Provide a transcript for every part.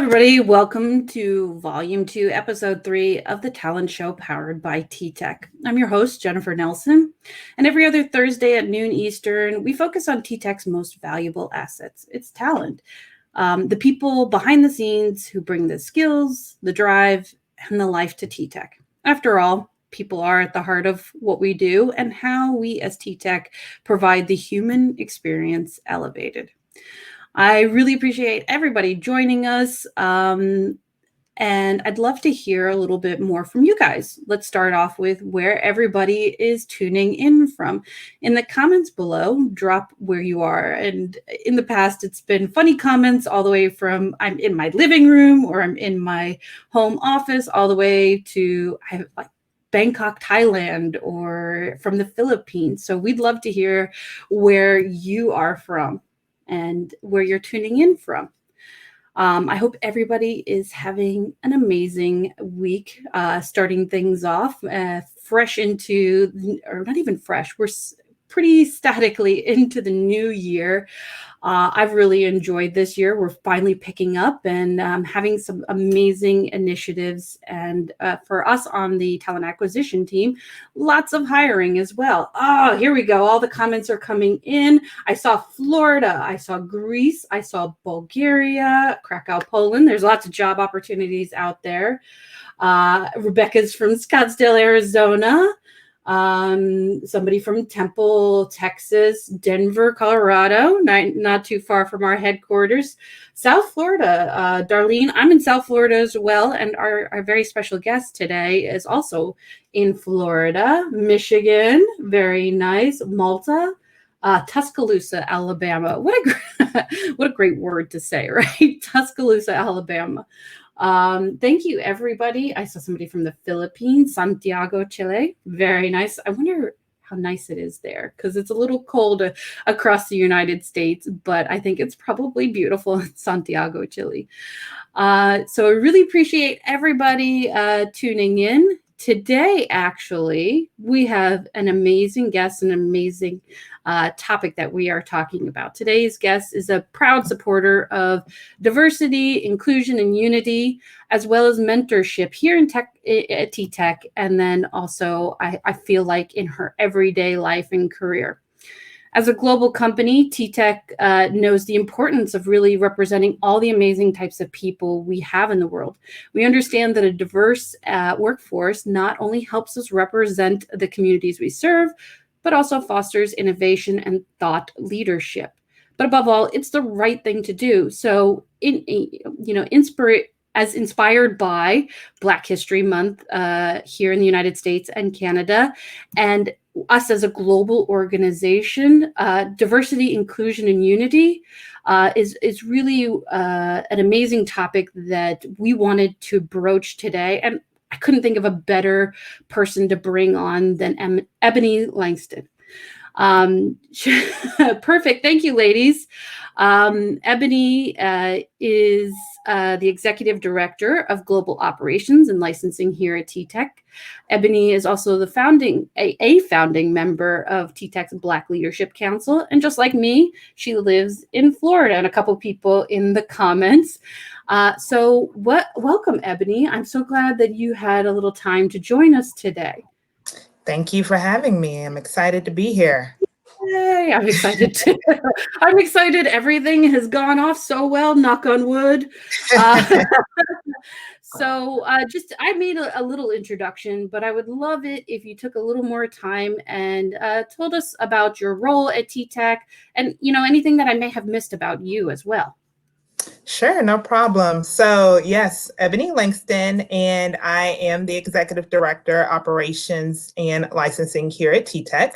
everybody. Welcome to Volume 2, Episode 3 of the Talent Show powered by TTEC. I'm your host, Jennifer Nelson, and every other Thursday at noon Eastern, we focus on TTEC's most valuable assets, its talent. The people behind the scenes who bring the skills, the drive, and the life to TTEC. After all, people are at the heart of what we do and how we as TTEC provide the human experience elevated. I really appreciate everybody joining us. And I'd love to hear a little bit more from you guys. Let's start off with where everybody is tuning in from. In the comments below, drop where you are. And in the past, it's been funny comments all the way from I'm in my living room or I'm in my home office all the way to Bangkok, Thailand, or from the Philippines. So we'd love to hear where you are from and where you're tuning in from. I hope everybody is having an amazing week, starting things off fresh into, or not even fresh, we're pretty statically into the new year. I've really enjoyed this year. We're finally picking up and having some amazing initiatives. And for us on the talent acquisition team, lots of hiring as well. Oh, here we go. All the comments are coming in. I saw Florida. I saw Greece. I saw Bulgaria, Krakow, Poland. There's lots of job opportunities out there. Rebecca's from Scottsdale, Arizona. Somebody from Temple, Texas, Denver, Colorado, not too far from our headquarters. South Florida, Darlene, I'm in South Florida as well, and our very special guest today is also in Florida. Michigan, very nice. Malta, Tuscaloosa, Alabama. What a great word to say, right? Tuscaloosa, Alabama. Thank you, everybody. I saw somebody from the Philippines, Santiago, Chile. Very nice. I wonder how nice it is there because it's a little cold across the United States, but I think it's probably beautiful in Santiago, Chile. So I really appreciate everybody tuning in. Today, actually, we have an amazing guest, an amazing topic that we are talking about. Today's guest is a proud supporter of diversity, inclusion, and unity, as well as mentorship here at TTEC, and then also, I feel like, in her everyday life and career. As a global company, TTEC knows the importance of really representing all the amazing types of people we have in the world. We understand that a diverse workforce not only helps us represent the communities we serve, but also fosters innovation and thought leadership. But above all, it's the right thing to do. So, inspired by Black History Month here in the United States and Canada, and us as a global organization, diversity, inclusion, and unity is really an amazing topic that we wanted to broach today. And I couldn't think of a better person to bring on than Ebony Langston. Perfect. Thank you, ladies. Ebony is the Executive Director of Global Operations and Licensing here at TTEC. Ebony is also the founding member of TTEC's Black Leadership Council. And just like me, she lives in Florida, and a couple people in the comments. Welcome, Ebony. I'm so glad that you had a little time to join us today. Thank you for having me. I'm excited to be here. Yay, I'm excited too. I'm excited. Everything has gone off so well, knock on wood. I made a little introduction, but I would love it if you took a little more time and told us about your role at TTEC and, anything that I may have missed about you as well. Sure, no problem. So yes, Ebony Langston, and I am the Executive Director, Operations and Licensing here at TTEC.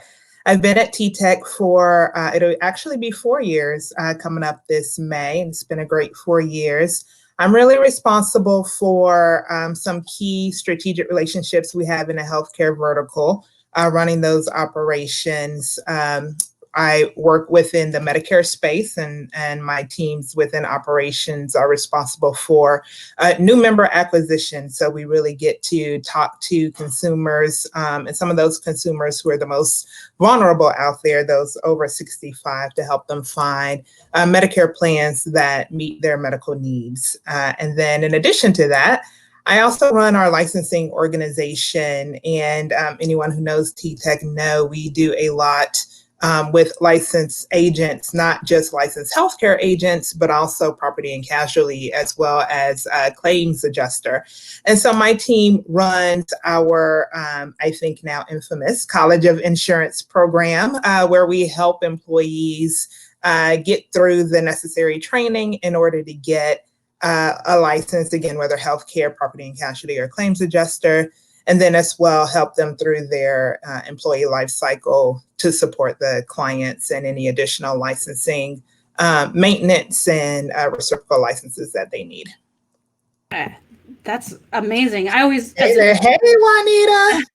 I've been at TTEC for, it'll actually be 4 years coming up this May, and it's been a great 4 years. I'm really responsible for some key strategic relationships we have in the healthcare vertical, running those operations I work within the Medicare space, and my teams within operations are responsible for new member acquisition. So we really get to talk to consumers, and some of those consumers who are the most vulnerable out there, those over 65, to help them find Medicare plans that meet their medical needs. And then in addition to that, I also run our licensing organization, and anyone who knows TTEC know we do a lot with licensed agents, not just licensed healthcare agents, but also property and casualty, as well as claims adjuster. And so my team runs our, I think now infamous College of Insurance program, where we help employees get through the necessary training in order to get a license, again, whether healthcare, property and casualty, or claims adjuster, and then as well help them through their employee life cycle to support the clients and any additional licensing, maintenance, and reciprocal licenses that they need. That's amazing. I always hey there, hey Juanita.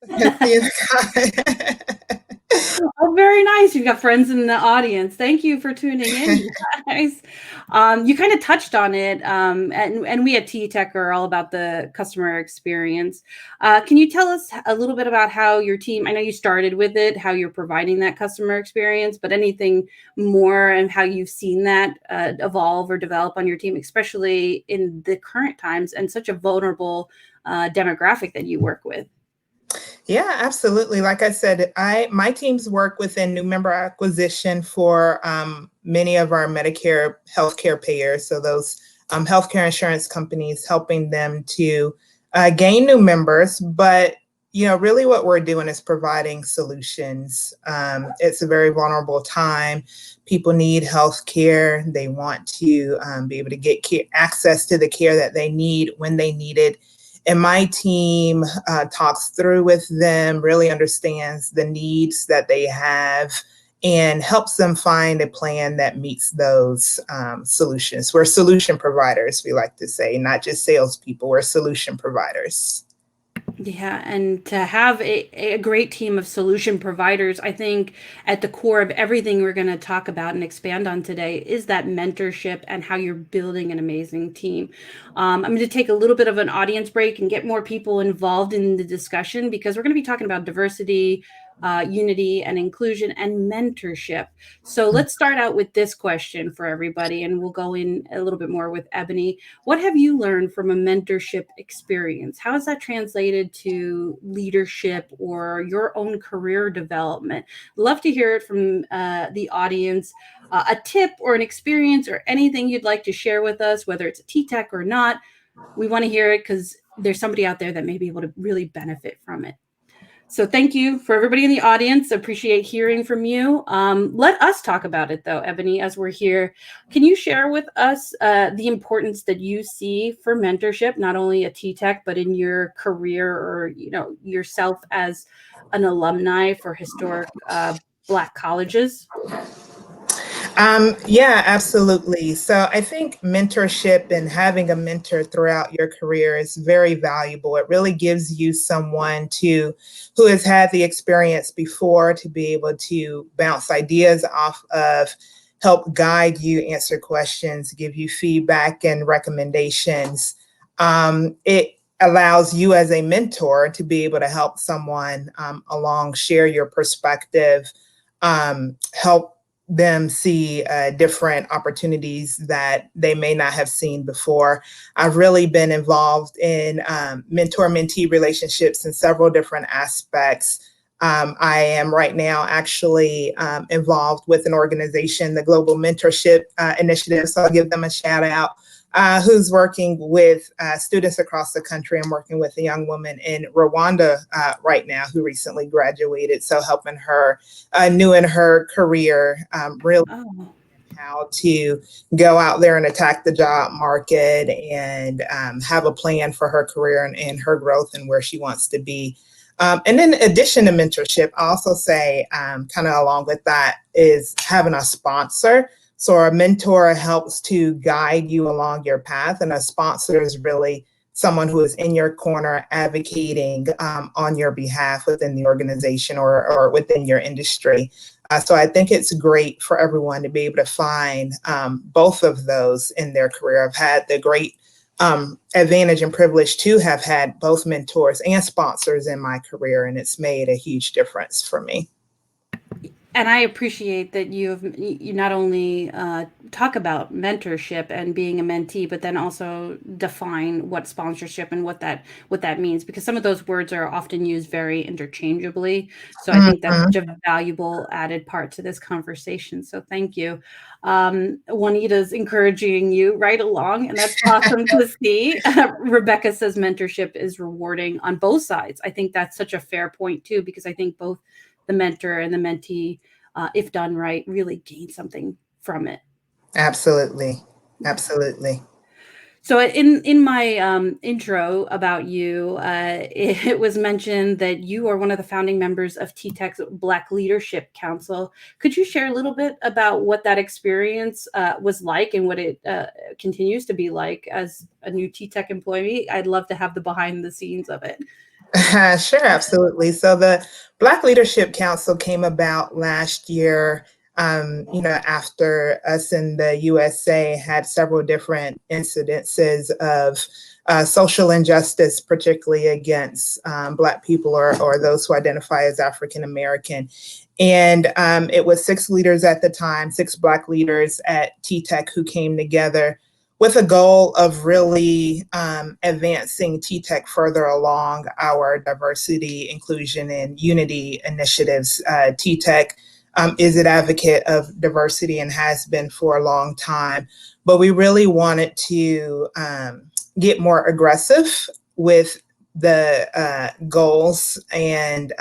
Oh, very nice. You've got friends in the audience. Thank you for tuning in, guys. You kind of touched on it, and we at TTEC are all about the customer experience. Can you tell us a little bit about how your team, I know you started with it, how you're providing that customer experience, but anything more and how you've seen that evolve or develop on your team, especially in the current times and such a vulnerable demographic that you work with? Yeah, absolutely. Like I said, my teams work within new member acquisition for many of our Medicare healthcare payers. So those healthcare insurance companies, helping them to gain new members. But really what we're doing is providing solutions. It's a very vulnerable time. People need healthcare. They want to be able to get access to the care that they need when they need it. And my team talks through with them, really understands the needs that they have, and helps them find a plan that meets those solutions. We're solution providers, we like to say, not just salespeople. We're solution providers. Yeah, and to have a great team of solution providers, I think at the core of everything we're going to talk about and expand on today is that mentorship and how you're building an amazing team. I'm going to take a little bit of an audience break and get more people involved in the discussion, because we're going to be talking about diversity, unity and inclusion and mentorship. So let's start out with this question for everybody, and we'll go in a little bit more with Ebony. What have you learned from a mentorship experience? How has that translated to leadership or your own career development? Love to hear it from the audience. A tip or an experience or anything you'd like to share with us, whether it's a TTEC or not. We want to hear it because there's somebody out there that may be able to really benefit from it. So thank you for everybody in the audience. Appreciate hearing from you. Let us talk about it though, Ebony, as we're here. Can you share with us the importance that you see for mentorship, not only at TTEC, but in your career or yourself as an alumni for historic Black colleges? Yeah, absolutely. So I think mentorship and having a mentor throughout your career is very valuable. It really gives you someone who has had the experience before to be able to bounce ideas off of, help guide you, answer questions, give you feedback and recommendations. It allows you as a mentor to be able to help someone along, share your perspective, help them see different opportunities that they may not have seen before. I've really been involved in mentor-mentee relationships in several different aspects. I am right now actually involved with an organization, the Global Mentorship Initiative, so I'll give them a shout out, who's working with students across the country. I'm working with a young woman in Rwanda right now who recently graduated, so helping her new in her career, really how to go out there and attack the job market and have a plan for her career and her growth and where she wants to be. And in addition to mentorship, I also say kind of along with that is having a sponsor. So a mentor helps to guide you along your path, and a sponsor is really someone who is in your corner advocating on your behalf within the organization or within your industry. So I think it's great for everyone to be able to find both of those in their career. I've had the great advantage and privilege to have had both mentors and sponsors in my career, and it's made a huge difference for me. And I appreciate that you not only talk about mentorship and being a mentee, but then also define what sponsorship and what that means, because some of those words are often used very interchangeably. So I think that's Mhm. such a valuable added part to this conversation. So thank you. Juanita's encouraging you right along, and that's awesome to see. Rebecca says mentorship is rewarding on both sides. I think that's such a fair point too, because I think both the mentor and the mentee, if done right, really gain something from it. Absolutely. Absolutely. So in my intro about you, it was mentioned that you are one of the founding members of TTEC's Black Leadership Council. Could you share a little bit about what that experience was like and what it continues to be like as a new TTEC employee? I'd love to have the behind the scenes of it. Sure, absolutely. So the Black Leadership Council came about last year, after us in the USA had several different incidences of social injustice, particularly against Black people or those who identify as African American. And it was six leaders at the time, six Black leaders at TTEC who came together with a goal of really advancing TTEC further along our diversity, inclusion, and unity initiatives. TTEC is an advocate of diversity and has been for a long time, but we really wanted to get more aggressive with the goals and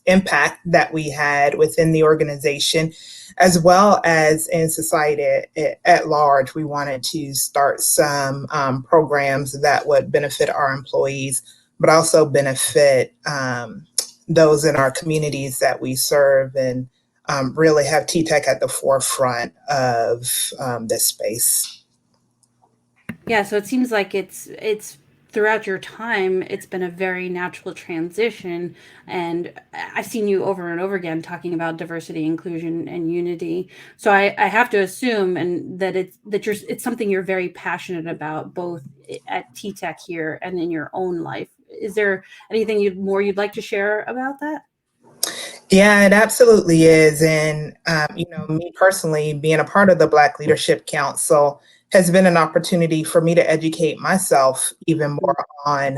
impact that we had within the organization, as well as in society at large. We wanted to start some programs that would benefit our employees, but also benefit those in our communities that we serve, and really have TTEC at the forefront of this space. Yeah, so it seems like it's throughout your time, it's been a very natural transition, and I've seen you over and over again talking about diversity, inclusion, and unity. So I have to assume and that it's something you're very passionate about, both at TTEC here and in your own life. Is there anything you'd like to share about that? Yeah, it absolutely is. And, me personally, being a part of the Black Leadership Council has been an opportunity for me to educate myself even more on,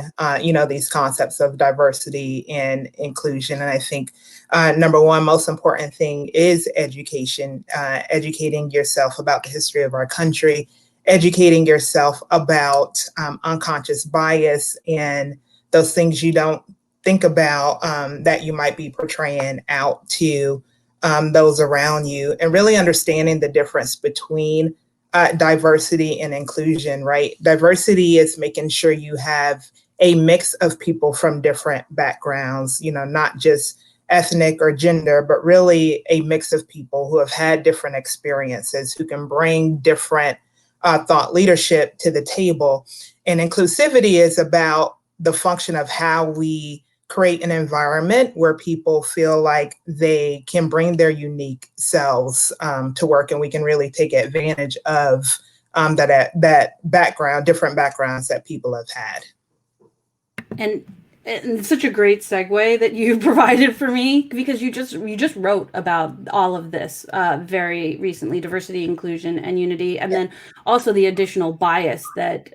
these concepts of diversity and inclusion. And I think, number one, most important thing is education, educating yourself about the history of our country, educating yourself about unconscious bias and those things you don't think about that you might be portraying out to those around you, and really understanding the difference between diversity and inclusion, right? Diversity is making sure you have a mix of people from different backgrounds, not just ethnic or gender, but really a mix of people who have had different experiences, who can bring different thought leadership to the table. And inclusivity is about the function of how we create an environment where people feel like they can bring their unique selves to work, and we can really take advantage of that background, different backgrounds that people have had. And it's such a great segue that you provided for me, because you just wrote about all of this very recently: diversity, inclusion, and unity, and then also the additional bias that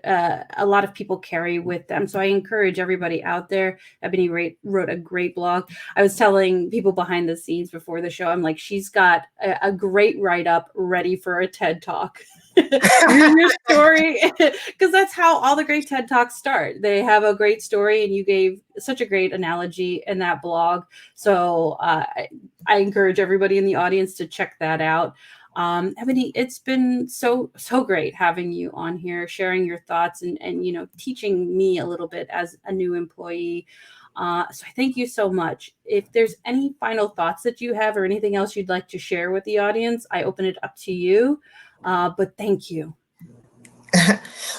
a lot of people carry with them. So I encourage everybody out there. Ebony wrote a great blog. I was telling people behind the scenes before the show, I'm like, she's got a great write-up ready for a TED Talk. Your story, because that's how all the great TED Talks start. They have a great story, and you gave such a great analogy in that blog. So I encourage everybody in the audience to check that out. Ebony, it's been so great having you on here, sharing your thoughts, and teaching me a little bit as a new employee. So I thank you so much. If there's any final thoughts that you have or anything else you'd like to share with the audience, I open it up to you. But thank you.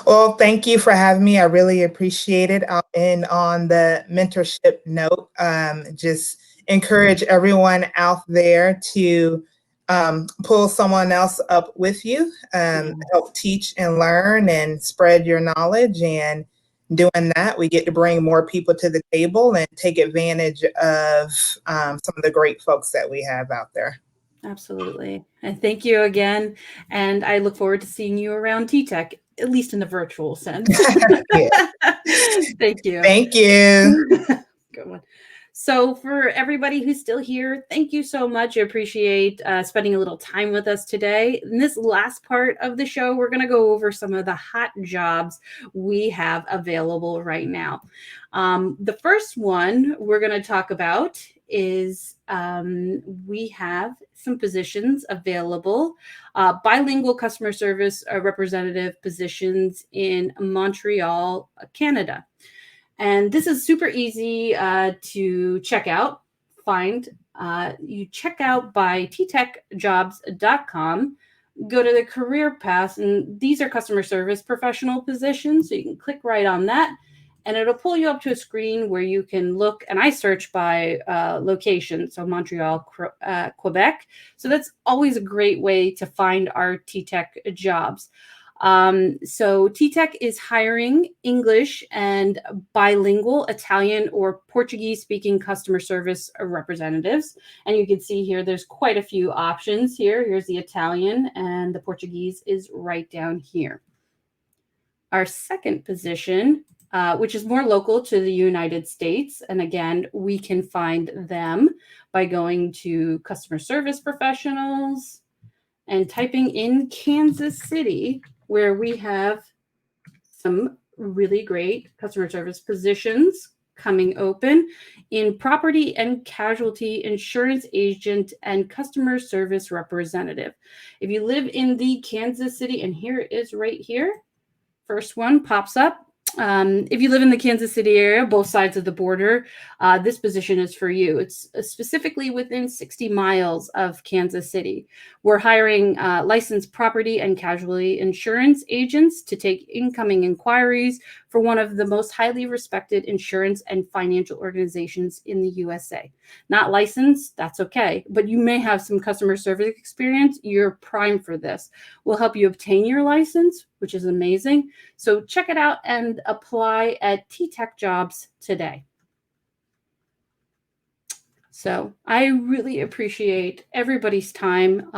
Well, thank you for having me. I really appreciate it. And on the mentorship note, just encourage everyone out there to pull someone else up with you, help teach and learn and spread your knowledge. And doing that, we get to bring more people to the table and take advantage of some of the great folks that we have out there. Absolutely. And thank you again. And I look forward to seeing you around TTEC, at least in the virtual sense. Thank you. Thank you. Good one. So for everybody who's still here, thank you so much. I appreciate spending a little time with us today. In this last part of the show, we're going to go over some of the hot jobs we have available right now. The first one we're going to talk about is we have some positions available, bilingual customer service representative positions in Montreal, Canada. And this is super easy to check out, find. You check out by ttecjobs.com, go to the career path, and these are customer service professional positions. So you can click right on that, and it'll pull you up to a screen where you can look, and I search by location, so Montreal, Quebec. So that's always a great way to find our TTEC jobs. So TTEC is hiring English and bilingual Italian or Portuguese speaking customer service representatives. And you can see here, there's quite a few options here. Here's the Italian, and the Portuguese is right down here. Our second position, which is more local to the United States. And again, we can find them by going to customer service professionals and typing in Kansas City, where we have some really great customer service positions coming open in property and casualty insurance agent and customer service representative. If you live in the Kansas City, and here it is right here, first one pops up. If you live in the Kansas City area, both sides of the border, this position is for you. It's specifically within 60 miles of Kansas City. We're hiring licensed property and casualty insurance agents to take incoming inquiries for one of the most highly respected insurance and financial organizations in the USA. Not licensed, that's okay, but you may have some customer service experience. You're primed for this. We'll help you obtain your license, which is amazing. So check it out and apply at TTEC Jobs today. So I really appreciate everybody's time.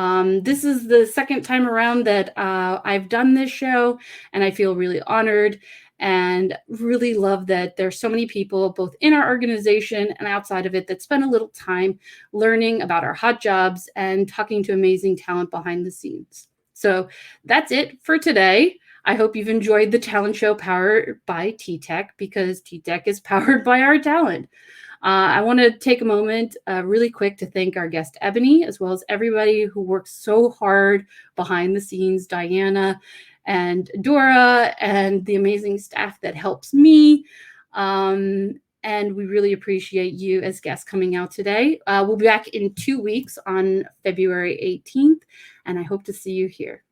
This is the second time around that I've done this show, and I feel really honored and really love that there's so many people, both in our organization and outside of it, that spend a little time learning about our hot jobs and talking to amazing talent behind the scenes. So that's it for today. I hope you've enjoyed the talent show powered by TTEC, because TTEC is powered by our talent. I want to take a moment really quick to thank our guest, Ebony, as well as everybody who works so hard behind the scenes, Diana and Dora, and the amazing staff that helps me. And we really appreciate you as guests coming out today. We'll be back in 2 weeks on February 18th, and I hope to see you here.